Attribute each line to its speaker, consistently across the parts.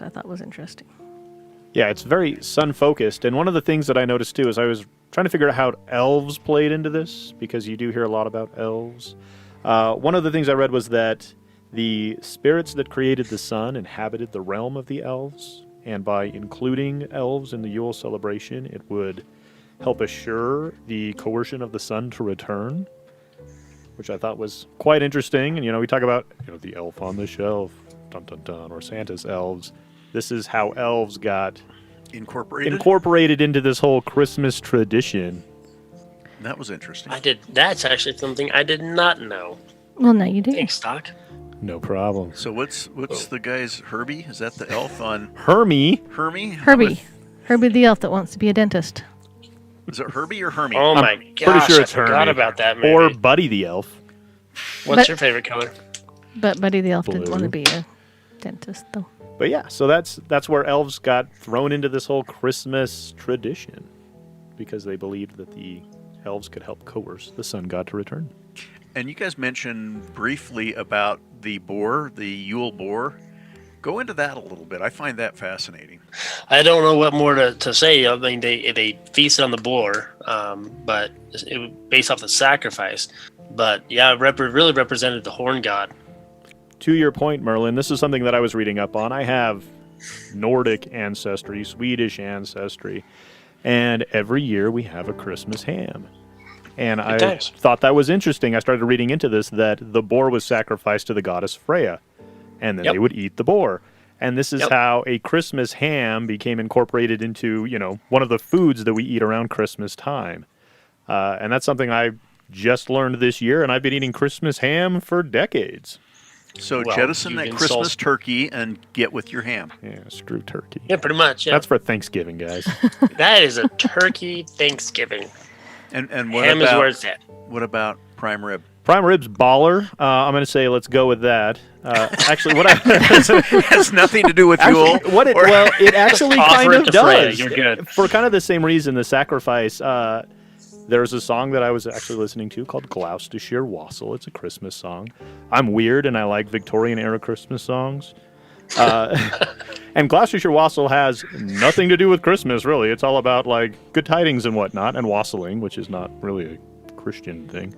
Speaker 1: I thought was interesting.
Speaker 2: Yeah, it's very sun-focused. And one of the things that I noticed, too, is I was trying to figure out how elves played into this, because you do hear a lot about elves. One of the things I read was that the spirits that created the sun inhabited the realm of the elves, and by including elves in the Yule celebration, it would help assure the coercion of the sun to return, which I thought was quite interesting. And, we talk about, the elf on the shelf, dun dun dun, or Santa's elves. This is how elves got incorporated into this whole Christmas tradition.
Speaker 3: That was interesting.
Speaker 4: That's actually something I did not know.
Speaker 1: Well, now you do.
Speaker 4: Thanks, Doc.
Speaker 2: No problem.
Speaker 3: So what's the guy's Herbie? Is that the elf on
Speaker 2: Hermie?
Speaker 1: Herbie the elf that wants to be a dentist.
Speaker 3: Is it Herbie or Hermie?
Speaker 4: Oh my gosh,
Speaker 2: pretty sure it's
Speaker 4: I forgot
Speaker 2: Hermie.
Speaker 4: about that movie.
Speaker 2: Or Buddy the elf.
Speaker 4: What's your favorite color?
Speaker 1: But Buddy the elf didn't
Speaker 2: Blue.
Speaker 1: want to be a dentist, though.
Speaker 2: But yeah, so that's where elves got thrown into this whole Christmas tradition, because they believed that the elves could help coerce the sun god to return.
Speaker 3: And you guys mentioned briefly about the boar, the Yule boar. Go into that a little bit. I find that fascinating.
Speaker 4: I don't know what more to say. I mean, they feasted on the boar, but it was based off the sacrifice. But yeah, it really represented the horn god.
Speaker 2: To your point, Merlin, this is something that I was reading up on. I have Nordic ancestry, Swedish ancestry, and every year we have a Christmas ham. And I thought that was interesting. I started reading into this, that the boar was sacrificed to the goddess Freya, and then they would eat the boar. And this is how a Christmas ham became incorporated into, one of the foods that we eat around Christmas time. And that's something I just learned this year, and I've been eating Christmas ham for decades.
Speaker 3: So jettison that Christmas turkey and get with your ham.
Speaker 2: Yeah, screw turkey.
Speaker 4: Yeah, pretty much. Yeah.
Speaker 2: That's for Thanksgiving, guys.
Speaker 4: That is a turkey Thanksgiving.
Speaker 3: And what
Speaker 4: ham
Speaker 3: about,
Speaker 4: is where it's at.
Speaker 3: What about prime rib?
Speaker 2: Prime rib's baller. I'm going to say let's go with that. Actually, what
Speaker 3: it has nothing to do with Yule.
Speaker 2: It actually kind of does.
Speaker 4: You're good.
Speaker 2: For kind of the same reason, the sacrifice. There's a song that I was actually listening to called Gloucestershire Wassail. It's a Christmas song. I'm weird and I like Victorian-era Christmas songs. And Gloucestershire Wassail has nothing to do with Christmas, really. It's all about, good tidings and whatnot, and wassailing, which is not really a Christian thing.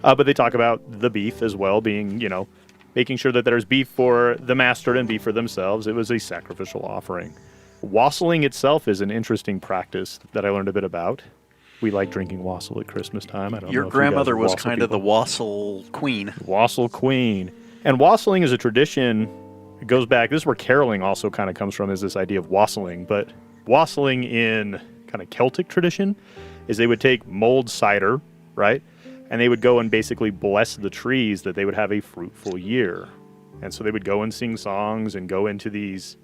Speaker 2: But they talk about the beef as well, being, making sure that there's beef for the master and beef for themselves. It was a sacrificial offering. Wassailing itself is an interesting practice that I learned a bit about. We like drinking wassail at Christmas time. I don't know.
Speaker 3: Your grandmother was kind of the wassail queen.
Speaker 2: Wassail queen. And wassailing is a tradition. It goes back. This is where caroling also kind of comes from, is this idea of wassailing. But wassailing in kind of Celtic tradition is they would take mulled cider, right? And they would go and basically bless the trees that they would have a fruitful year. And so they would go and sing songs and go into these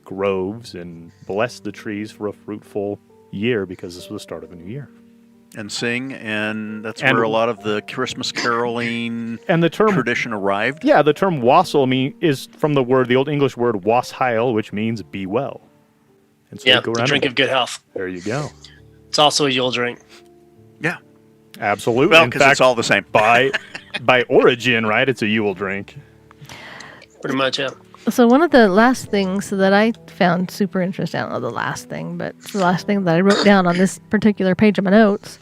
Speaker 2: groves and bless the trees for a fruitful year, because this was the start of a new year.
Speaker 3: And sing, and that's where a lot of the Christmas caroling
Speaker 2: and the term
Speaker 3: tradition arrived.
Speaker 2: Yeah, the term wassail is from the Old English word washail, which means be well. And so
Speaker 4: the drink of good health.
Speaker 2: There you go.
Speaker 4: It's also a Yule drink.
Speaker 3: Yeah,
Speaker 2: absolutely.
Speaker 3: Well, because it's all the same.
Speaker 2: by origin, right? It's a Yule drink.
Speaker 4: Pretty much, yeah.
Speaker 1: So one of the last things that I found super interesting, I don't know the last thing, but the last thing that I wrote down on this particular page of my notes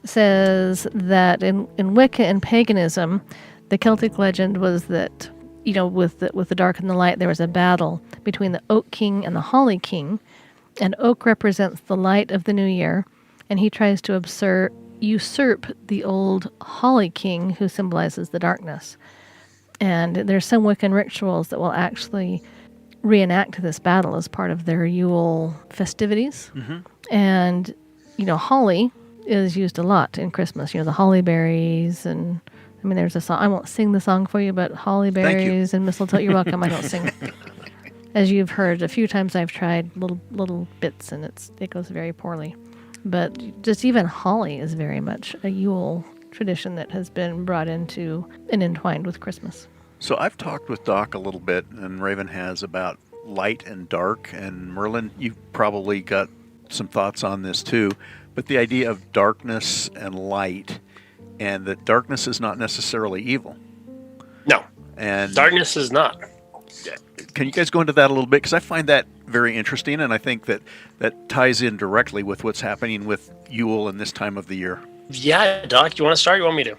Speaker 1: says that in Wicca and paganism, the Celtic legend was that, with the dark and the light, there was a battle between the Oak King and the Holly King, and Oak represents the light of the new year, and he tries to usurp the old Holly King, who symbolizes the darkness. And there's some Wiccan rituals that will actually reenact this battle as part of their Yule festivities. Mm-hmm. And, holly is used a lot in Christmas. The holly berries, and there's a song. I won't sing the song for you, but holly berries and mistletoe. You're welcome. I don't sing. As you've heard a few times, I've tried little bits, and it goes very poorly. But just even holly is very much a Yule tradition that has been brought into and entwined with Christmas.
Speaker 3: So I've talked with Doc a little bit, and Raven has, about light and dark, and Merlin, you probably got some thoughts on this too, but the idea of darkness and light, and that darkness is not necessarily evil.
Speaker 4: No,
Speaker 3: and
Speaker 4: darkness is not.
Speaker 3: Can you guys go into that a little bit? Because I find that very interesting, and I think that ties in directly with what's happening with Yule and this time of the year.
Speaker 4: Yeah, Doc, you want to start? You want me to?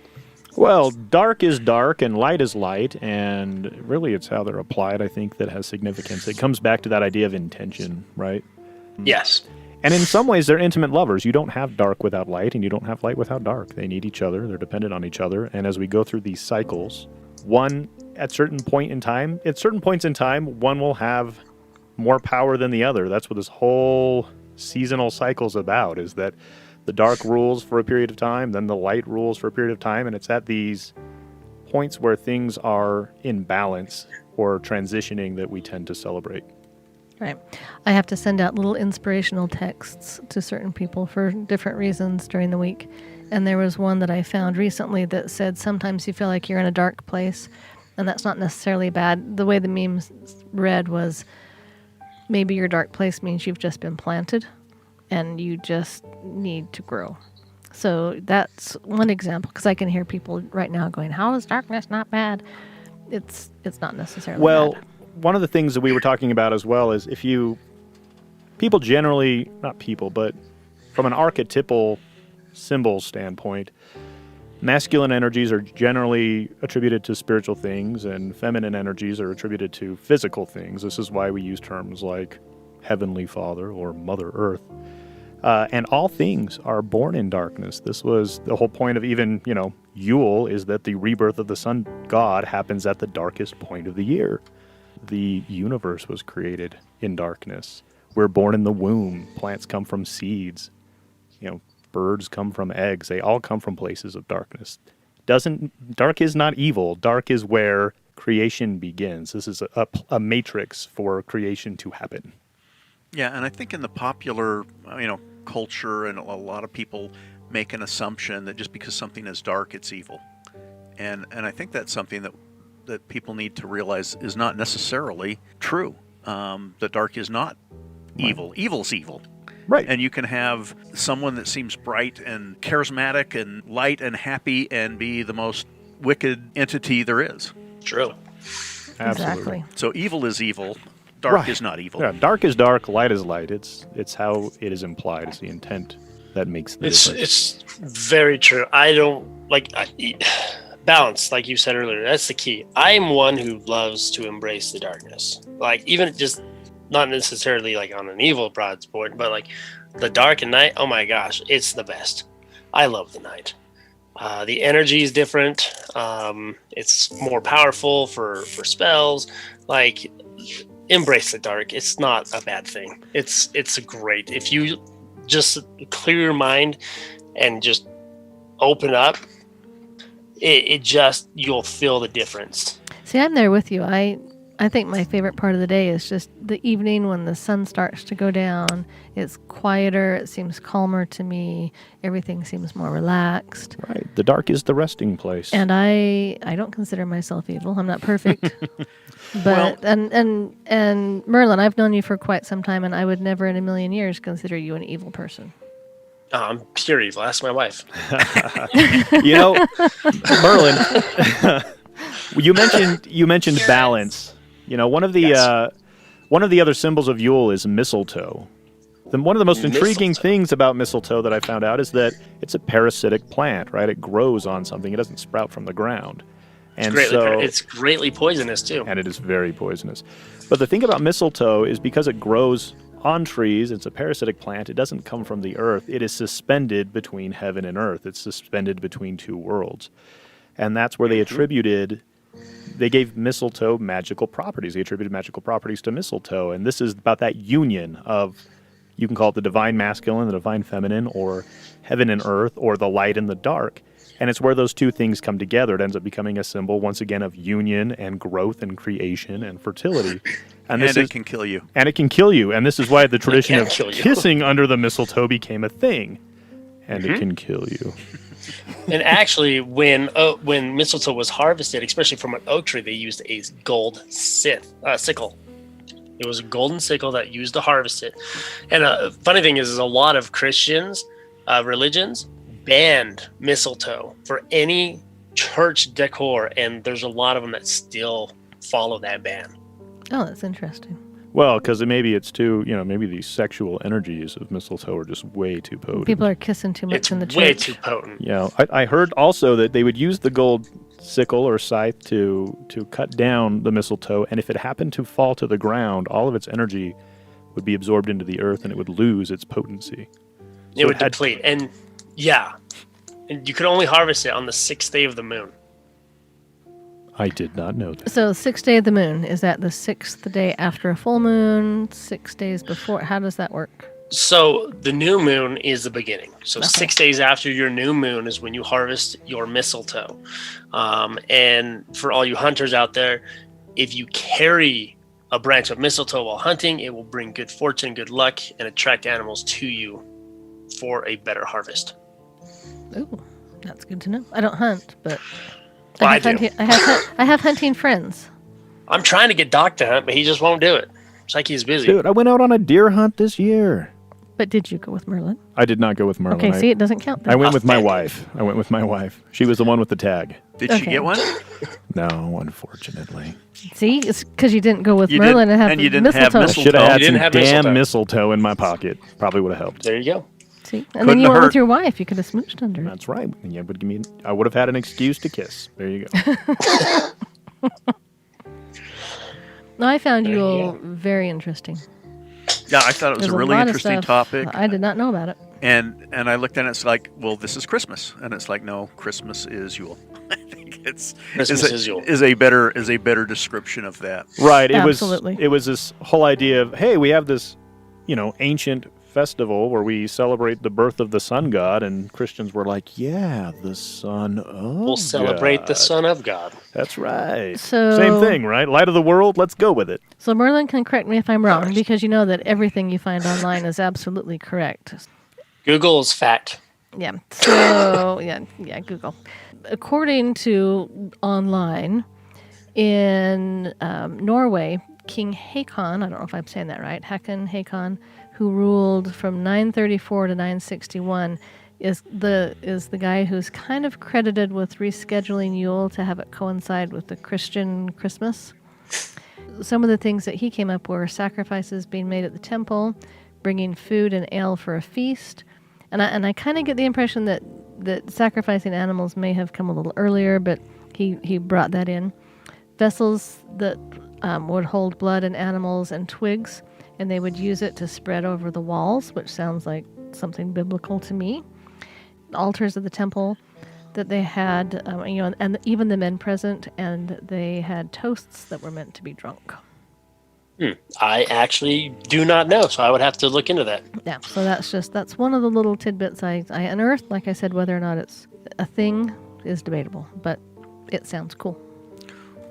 Speaker 2: Well, dark is dark and light is light, and really it's how they're applied, I think, that has significance. It comes back to that idea of intention, right?
Speaker 4: Yes.
Speaker 2: And in some ways, they're intimate lovers. You don't have dark without light, and you don't have light without dark. They need each other. They're dependent on each other. And as we go through these cycles, at certain points in time, one will have more power than the other. That's what this whole seasonal cycle's about, is that the dark rules for a period of time, then the light rules for a period of time, and it's at these points where things are in balance or transitioning that we tend to celebrate.
Speaker 1: Right. I have to send out little inspirational texts to certain people for different reasons during the week. And there was one that I found recently that said sometimes you feel like you're in a dark place, and that's not necessarily bad. The way the memes read was maybe your dark place means you've just been planted and you just need to grow. So that's one example, because I can hear people right now going, how is darkness not bad? It's not necessarily bad.
Speaker 2: One of the things that we were talking about as well is people generally, not people, but from an archetypal symbol standpoint, masculine energies are generally attributed to spiritual things and feminine energies are attributed to physical things. This is why we use terms like Heavenly Father or Mother Earth. And all things are born in darkness. This was the whole point of even, Yule, is that the rebirth of the sun god happens at the darkest point of the year. The universe was created in darkness. We're born in the womb. Plants come from seeds. Birds come from eggs. They all come from places of darkness. Dark is not evil. Dark is where creation begins. This is a matrix for creation to happen.
Speaker 3: Yeah, and I think in the popular, culture, and a lot of people make an assumption that just because something is dark, it's evil. And I think that's something that people need to realize is not necessarily true. The dark is not evil. Right. Evil's evil.
Speaker 2: Right.
Speaker 3: And you can have someone that seems bright and charismatic and light and happy and be the most wicked entity there is.
Speaker 4: True.
Speaker 1: Absolutely.
Speaker 3: So evil is evil. Dark is not evil.
Speaker 2: Yeah, dark is dark, light is light. It's how it is implied. It's the intent that makes the difference.
Speaker 4: It's very true. I don't balance, like you said earlier. That's the key. I'm one who loves to embrace the darkness. Like, even just not necessarily like on an evil broad sport, but like the dark and night. Oh my gosh, it's the best. I love the night. The energy is different. It's more powerful for spells. Like, embrace the dark. It's not a bad thing. It's great. If you just clear your mind and just open up, you'll feel the difference.
Speaker 1: See, I'm there with you. I think my favorite part of the day is just the evening when the sun starts to go down. It's quieter. It seems calmer to me. Everything seems more relaxed.
Speaker 2: Right. The dark is the resting place.
Speaker 1: And I don't consider myself evil. I'm not perfect. But and Merlin, I've known you for quite some time, and I would never in a million years consider you an evil person.
Speaker 4: I'm pure evil. Ask my wife.
Speaker 2: Merlin, you mentioned balance. One of the other symbols of Yule is mistletoe. One of the most intriguing things about mistletoe that I found out is that it's a parasitic plant, right? It grows on something. It doesn't sprout from the ground. And
Speaker 4: it's greatly poisonous too.
Speaker 2: And it is very poisonous. But the thing about mistletoe is because it grows on trees, it's a parasitic plant. It doesn't come from the earth. It is suspended between heaven and earth. It's suspended between two worlds. And that's where they gave mistletoe magical properties. They attributed magical properties to mistletoe. And this is about that union of, you can call it the divine masculine, the divine feminine, or heaven and earth, or the light and the dark. And it's where those two things come together. It ends up becoming a symbol, once again, of union and growth and creation and fertility. And
Speaker 3: it can kill you.
Speaker 2: And it can kill you. And this is why the tradition of kissing under the mistletoe became a thing. And it can kill you.
Speaker 4: And actually, when mistletoe was harvested, especially from an oak tree, they used a gold sickle. It was a golden sickle that used to harvest it. And a funny thing is a lot of Christians, religions, banned mistletoe for any church decor, and there's a lot of them that still follow that ban.
Speaker 1: Oh, that's interesting.
Speaker 2: Well, because maybe it's too, maybe these sexual energies of mistletoe are just way too potent.
Speaker 1: People are kissing too much
Speaker 4: It's
Speaker 1: in the church.
Speaker 4: way too potent.
Speaker 2: I heard also that they would use the gold sickle or scythe to cut down the mistletoe, and if it happened to fall to the ground, all of its energy would be absorbed into the earth and it would lose its potency.
Speaker 4: It would deplete. And and you could only harvest it on the 6th day of the moon.
Speaker 2: I did not know that.
Speaker 1: So 6th day of the moon, is that the 6th day after a full moon, 6 days before? How does that work?
Speaker 4: So the new moon is the beginning. So
Speaker 1: Okay.
Speaker 4: 6 days after your new moon is when you harvest your mistletoe. And for all you hunters out there, if you carry a branch of mistletoe while hunting, it will bring good fortune, good luck, and attract animals to you for a better harvest.
Speaker 1: Ooh, that's good to know. I don't hunt, but
Speaker 4: Well, I
Speaker 1: have
Speaker 4: do.
Speaker 1: I have hunting friends.
Speaker 4: I'm trying to get Doc to hunt, but he just won't do it. It's like he's busy.
Speaker 2: Dude, I went out on a deer hunt this year.
Speaker 1: But did you go with Merlin?
Speaker 2: I did not go with Merlin.
Speaker 1: Okay, see, it doesn't count then.
Speaker 2: I went with my
Speaker 4: Offended.
Speaker 2: wife. She was the one with the tag.
Speaker 3: Did she
Speaker 1: Okay.
Speaker 3: get one?
Speaker 2: No, unfortunately.
Speaker 1: See, it's because you didn't go with
Speaker 3: You
Speaker 1: Merlin
Speaker 3: didn't-
Speaker 1: and have
Speaker 3: and you didn't have
Speaker 1: mistletoe.
Speaker 3: mistletoe.
Speaker 2: Should have
Speaker 3: You
Speaker 2: had
Speaker 4: didn't
Speaker 2: some
Speaker 4: have
Speaker 2: damn
Speaker 4: mistletoe.
Speaker 2: mistletoe in my pocket. Probably would have helped.
Speaker 4: There you go.
Speaker 1: See, and
Speaker 3: Couldn't
Speaker 1: then you
Speaker 3: have
Speaker 1: went
Speaker 3: hurt.
Speaker 1: with your wife. You could have smooched under it.
Speaker 2: That's right. Yeah, but I would have had an excuse to kiss. There you go.
Speaker 1: No, I found
Speaker 4: There you
Speaker 1: Yule
Speaker 4: go.
Speaker 1: very interesting.
Speaker 3: Yeah, I thought it was
Speaker 1: There's
Speaker 3: a really
Speaker 1: lot of
Speaker 3: interesting
Speaker 1: stuff
Speaker 3: topic.
Speaker 1: I did not know about it.
Speaker 3: And I looked at it, it's like, well, this is Christmas. And it's like, no, Christmas is Yule. I think
Speaker 4: Christmas is Yule.
Speaker 3: is a better description of that.
Speaker 2: Right.
Speaker 1: Absolutely.
Speaker 2: It was this whole idea of, hey, we have this, ancient festival where we celebrate the birth of the sun god, and Christians were like, yeah, the son of
Speaker 4: We'll celebrate the
Speaker 2: God.
Speaker 4: Son of God.
Speaker 2: That's right.
Speaker 1: So-
Speaker 2: Same thing, right? Light of the world, let's go with it.
Speaker 1: So Merlin can correct me if I'm wrong, because you know that everything you find online is absolutely correct.
Speaker 4: Google's fact.
Speaker 1: Yeah. So yeah, Google. According to online, in Norway, King Hakon, I don't know if I'm saying that right, Hakon, who ruled from 934 to 961, is the guy who's kind of credited with rescheduling Yule to have it coincide with the Christian Christmas. Some of the things that he came up were sacrifices being made at the temple, bringing food and ale for a feast, and I kind of get the impression that sacrificing animals may have come a little earlier, but he brought that in. Vessels that would hold blood and animals and twigs, and they would use it to spread over the walls, which sounds like something biblical to me. Altars of the temple that they had, and even the men present, and they had toasts that were meant to be drunk.
Speaker 4: I actually do not know, so I would have to look into that.
Speaker 1: Yeah, so that's one of the little tidbits I unearthed. Like I said, whether or not it's a thing is debatable, but it sounds cool.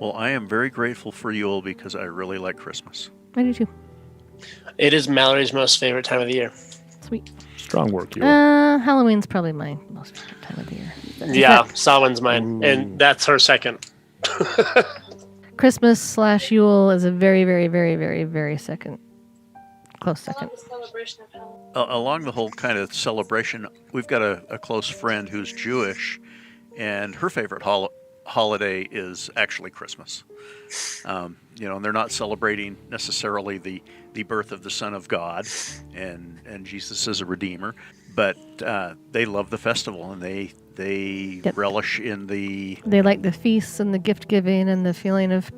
Speaker 3: Well, I am very grateful for Yule because I really like Christmas.
Speaker 1: I do too.
Speaker 4: It is Mallory's most favorite time of the year.
Speaker 1: Sweet.
Speaker 2: Strong work, you.
Speaker 1: Halloween's probably my most favorite time of the year. In
Speaker 4: Yeah,
Speaker 1: fact,
Speaker 4: Samhain's mine, and that's her second.
Speaker 1: Christmas/Yule is a very, very, very, very, very close second.
Speaker 3: Along the whole kind of celebration, we've got a close friend who's Jewish, and her favorite holiday is actually Christmas. And they're not celebrating necessarily the birth of the Son of God and Jesus as a Redeemer, but they love the festival, and they
Speaker 1: Yep.
Speaker 3: relish in the...
Speaker 1: They like the feasts and the gift giving and the feeling of,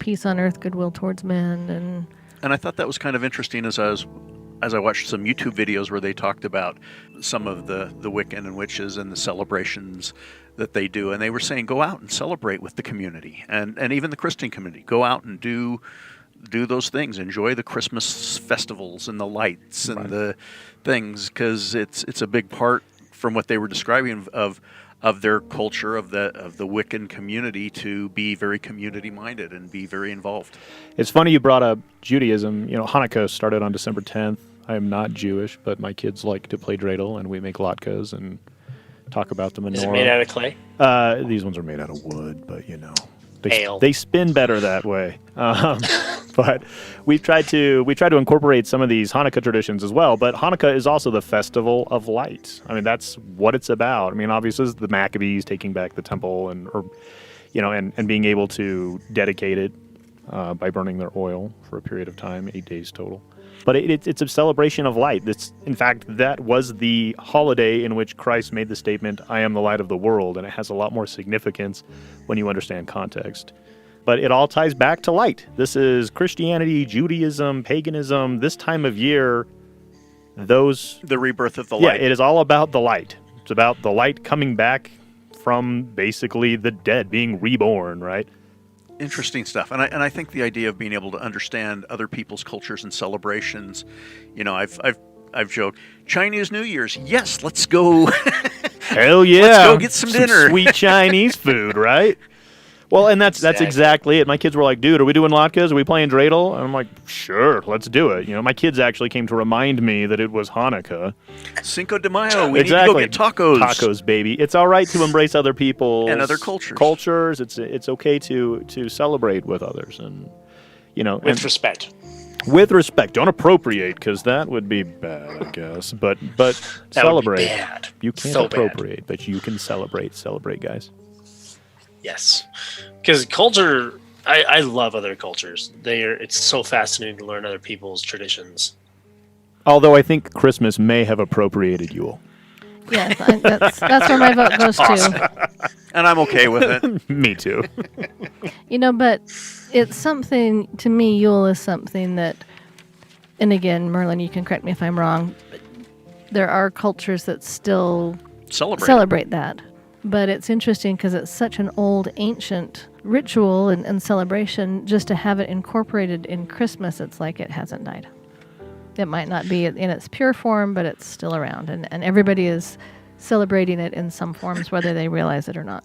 Speaker 1: peace on earth, goodwill towards men,
Speaker 3: And I thought that was kind of interesting as I watched some YouTube videos where they talked about some of the Wiccan and witches and the celebrations that they do. And they were saying, go out and celebrate with the community and even the Christian community. Go out and do those things. Enjoy the Christmas festivals and the lights and the things, because it's a big part from what they were describing of their culture, of the Wiccan community, to be very community minded and be very involved.
Speaker 2: It's funny you brought up Judaism. Hanukkah started on December 10th. I am not Jewish, but my kids like to play dreidel, and we make latkes and talk about the menorah.
Speaker 4: Is it made out of clay?
Speaker 2: These ones are made out of wood, but
Speaker 4: Ale.
Speaker 2: they spin better that way. But we tried to incorporate some of these Hanukkah traditions as well. But Hanukkah is also the festival of light. I mean, that's what it's about. I mean, obviously, it's the Maccabees taking back the temple and being able to dedicate it. by burning their oil for a period of time, 8 days total. But it's a celebration of light. In fact, that was the holiday in which Christ made the statement, "I am the light of the world," and it has a lot more significance when you understand context. But it all ties back to light. This is Christianity, Judaism, paganism. This time of year,
Speaker 3: the rebirth of the light.
Speaker 2: Yeah, it is all about the light. It's about the light coming back from basically the dead, being reborn, right?
Speaker 3: Interesting stuff, and I think the idea of being able to understand other people's cultures and celebrations, I've joked Chinese New Year's. Yes, let's go.
Speaker 2: Hell yeah,
Speaker 3: let's go get some dinner.
Speaker 2: Sweet Chinese food, right? Well, and that's exactly it. My kids were like, "Dude, are we doing latkes? Are we playing dreidel?" And I'm like, "Sure, let's do it." My kids actually came to remind me that it was Hanukkah.
Speaker 3: Cinco de Mayo. We need to go get tacos.
Speaker 2: Tacos, baby. It's all right to embrace other people's
Speaker 3: and other cultures.
Speaker 2: It's okay to celebrate with others, and
Speaker 4: with respect.
Speaker 2: With respect. Don't appropriate, because that would be bad, I guess. But celebrate.
Speaker 4: Would be bad.
Speaker 2: You can't appropriate, but you can celebrate. Celebrate, guys.
Speaker 4: Yes, because culture, I love other cultures. It's so fascinating to learn other people's traditions.
Speaker 2: Although I think Christmas may have appropriated Yule.
Speaker 1: Yes, that's where my vote goes to.
Speaker 3: And I'm okay with it.
Speaker 2: Me too.
Speaker 1: But it's something, to me, Yule is something that, and again, Merlin, you can correct me if I'm wrong, but there are cultures that still celebrate that. But it's interesting because it's such an old, ancient ritual and celebration. Just to have it incorporated in Christmas, it's like it hasn't died. It might not be in its pure form, but it's still around. And everybody is celebrating it in some forms, whether they realize it or not.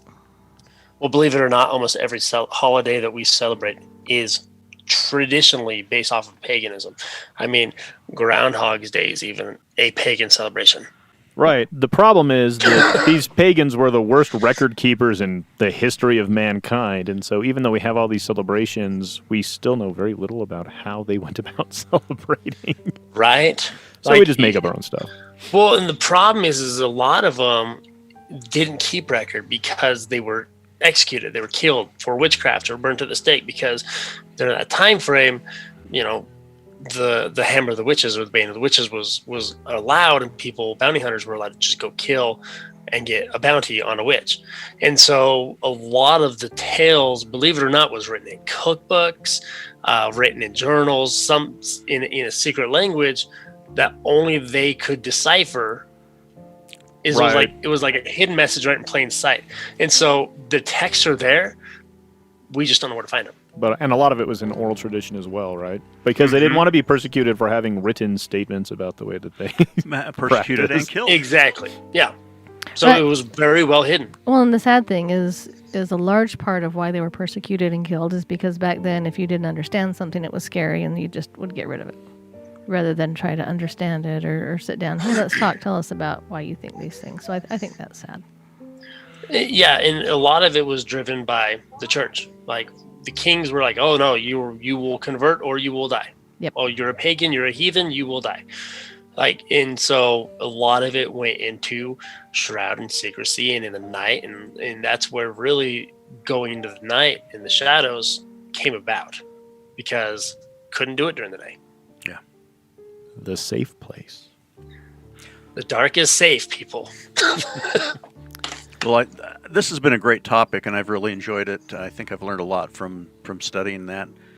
Speaker 4: Well, believe it or not, almost every holiday that we celebrate is traditionally based off of paganism. I mean, Groundhog's Day is even a pagan celebration.
Speaker 2: Right. The problem is that these pagans were the worst record keepers in the history of mankind. And so even though we have all these celebrations, we still know very little about how they went about celebrating.
Speaker 4: Right.
Speaker 2: So we just make up our own stuff.
Speaker 4: Well, and the problem is a lot of them didn't keep record because they were executed. They were killed for witchcraft or burned to the stake because during that time frame, the hammer of the witches or the bane of the witches was allowed, and bounty hunters were allowed to just go kill and get a bounty on a witch. And so a lot of the tales, believe it or not, was written in cookbooks, written in journals, some in a secret language that only they could decipher. It was like a hidden message right in plain sight. And so the texts are there, we just don't know where to find them.
Speaker 2: And a lot of it was in oral tradition as well, right? Because they didn't want to be persecuted for having written statements about the way that they
Speaker 3: persecuted and killed.
Speaker 4: Exactly. Yeah. So it was very well hidden.
Speaker 1: Well, and the sad thing is a large part of why they were persecuted and killed is because back then, if you didn't understand something, it was scary, and you just would get rid of it, rather than try to understand it or sit down. Hey, let's talk. Tell us about why you think these things. So I think that's sad.
Speaker 4: Yeah, and a lot of it was driven by the church. Like, the kings were like, "Oh no, you will convert or you will die."
Speaker 1: Yep.
Speaker 4: Oh, you're a pagan, you're a heathen, you will die. And so a lot of it went into shroud and secrecy and in the night, and that's where really going into the night in the shadows came about, because couldn't do it during the day.
Speaker 3: Yeah.
Speaker 2: The safe place.
Speaker 4: The dark is safe, people.
Speaker 3: Well, this has been a great topic, and I've really enjoyed it. I think I've learned a lot from studying that.